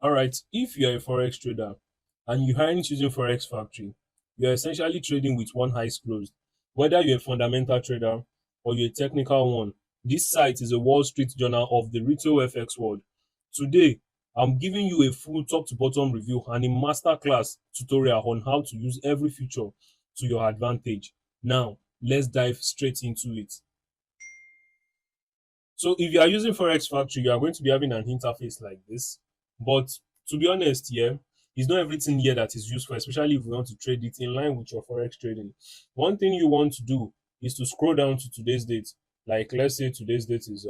All right, if you're a forex trader and you aren't using Forex Factory, you're essentially trading with one eyes closed. Whether you're a fundamental trader or you're a technical one, this site is a Wall Street journal of the retail FX world. Today, I'm giving you a full top to bottom review and a masterclass tutorial on how to use every feature to your advantage. Now, let's dive straight into it. So if you are using Forex Factory, you are going to be having an interface like this. But to be honest, yeah, it's not everything here that is useful, especially if you want to trade it in line with your Forex trading. One thing you want to do is to scroll down to today's date. Like let's say today's date is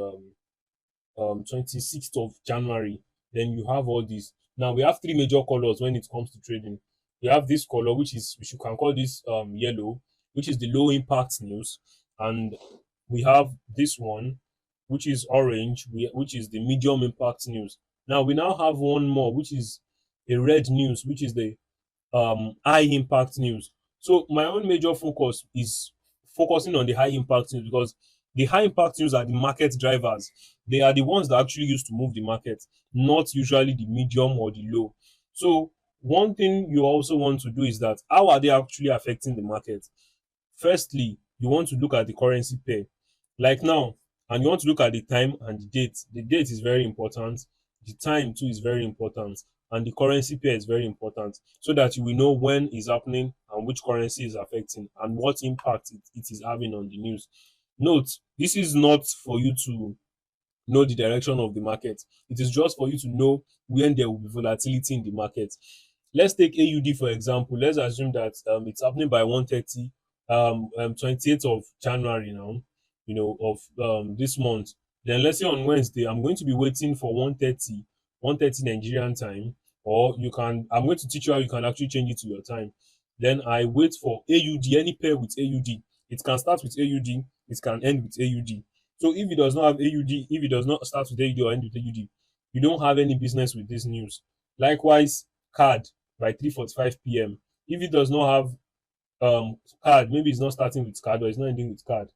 26th of January. Then you have all these. Now we have three major colors when it comes to trading. We have this color, which you can call this yellow, which is the low impact news, and we have this one, which is orange, which is the medium impact news. Now we now have one more, which is a red news, which is the high impact news. So my own major focus is focusing on the high impact news because the high impact news are the market drivers. They are the ones that actually used to move the market, not usually the medium or the low. So one thing you also want to do is that how are they actually affecting the market? Firstly, you want to look at the currency pair. Like now, and you want to look at the time and the date. The date is very important. The time too is very important. And the currency pair is very important so that you will know when is happening and which currency is affecting and what impact it is having on the news. Note, this is not for you to know the direction of the market. It is just for you to know when there will be volatility in the market. Let's take AUD for example. Let's assume that it's happening by 1:30, 28th of January now, of this month. Then let's say on Wednesday, I'm going to be waiting for 1:30, 1:30 Nigerian time, or I'm going to teach you how you can actually change it to your time. Then I wait for AUD, any pair with AUD. It can start with AUD, it can end with AUD. So if it does not have AUD, if it does not start with AUD or end with AUD, you don't have any business with this news. Likewise, card by 3:45 p.m. If it does not have card, maybe it's not starting with card or it's not ending with card,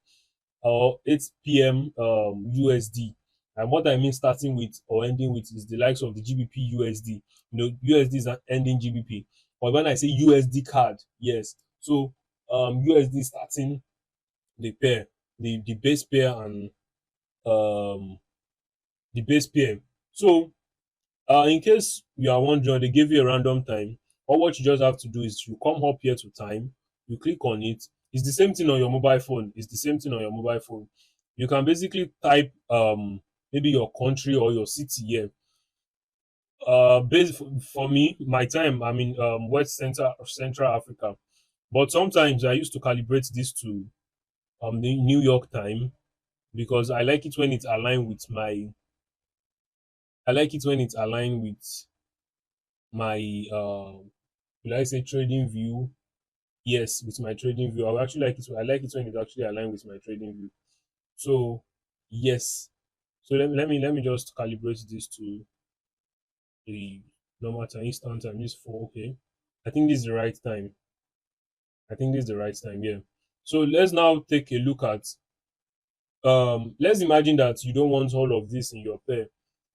or 8 p.m. USD. And what I mean starting with or ending with is the likes of the GBP USD. USD is an ending GBP. But when I say USD card, yes. So USD starting the pair, the base pair and um the base pair. So in case you are wondering, they give you a random time. Or what you just have to do is you come up here to time, you click on it. It's the same thing on your mobile phone. It's the same thing on your mobile phone. You can basically type maybe your country or your city here. Based for me, my time, I'm in West Central Africa. But sometimes I used to calibrate this to the New York time because I like it when it's aligned with my will I say trading view. Yes, with my trading view. I actually like it. I like it when it's actually aligned with my trading view. So yes. So let me just calibrate this to the normal time, instant time. This for okay. I think this is the right time. I think this is the right time. Yeah. So let's now take a look at let's imagine that you don't want all of this in your pair.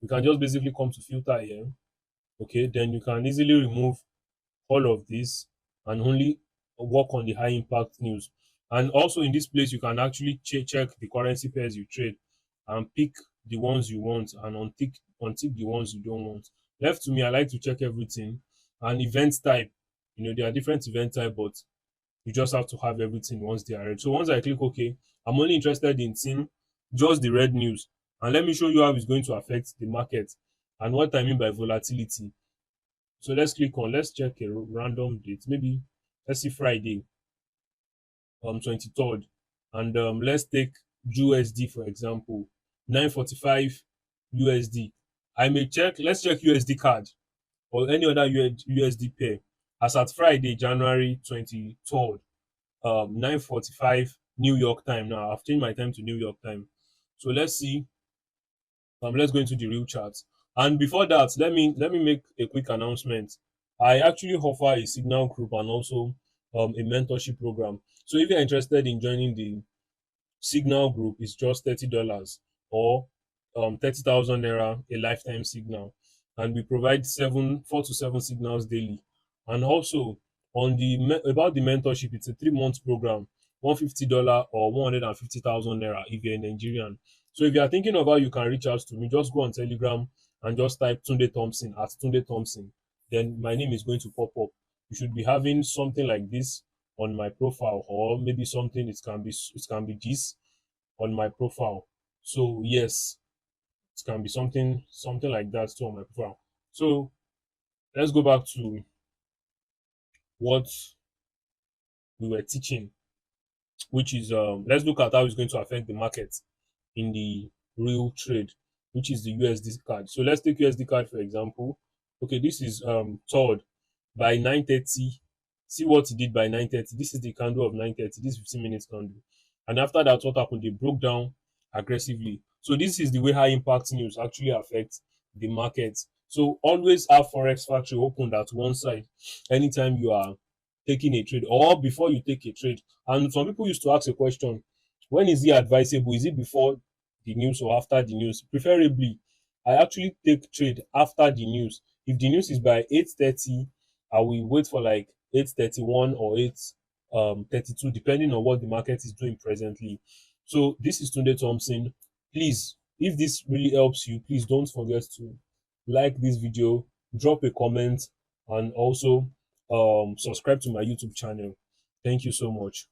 You can just basically come to filter here. Okay, then you can easily remove all of this and only work on the high impact news. And also in this place, you can actually check the currency pairs you trade and pick the ones you want and untick the ones you don't want. Left to me, I like to check everything. And event type, there are different event type, but you just have to have everything once they are ready. So once I click OK, I'm only interested in seeing just the red news. And let me show you how it's going to affect the market and what I mean by volatility. So let's check a random date. Maybe let's see Friday, 23rd. And let's take USD for example, 9:45 USD. Let's check USD card or any other USD pair. As at Friday, January 23rd, 9:45 New York time. Now I've changed my time to New York time. So let's see. Let's go into the real chart. And before that, let me make a quick announcement. I actually offer a signal group and also a mentorship program. So if you're interested in joining the signal group, it's just $30 or 30,000 naira a lifetime signal. and we provide 4 to 7 signals daily. And also on the about the mentorship, it's a 3 month program, $150 or 150,000 naira if you're a Nigerian. So if you are thinking of how you can reach out to me, just go on Telegram and just type Tunde Thompson at Tunde Thompson. Then my name is going to pop up. You should be having something like this on my profile, or maybe something, it can be this on my profile. So yes, it can be something like that too on my profile. So let's go back to what we were teaching, which is let's look at how it's going to affect the market in the real trade, which is the USD card. So let's take USD card for example. Okay, this is third by 9:30. See what he did by 9:30. This is the candle of 9:30. This 15 minutes candle. And after that, what happened? They broke down aggressively. So this is the way high impact news actually affects the market. So always have Forex Factory opened at one side anytime you are taking a trade, or before you take a trade. And some people used to ask a question: when is it advisable? Is it before the news or after the news? Preferably, I actually take trade after the news. If the news is by 8:30, I will wait for like 8:31 or 8:32, depending on what the market is doing presently. So this is Tunde Thompson. Please, if this really helps you, please don't forget to like this video, drop a comment, and also subscribe to my YouTube channel. Thank you so much.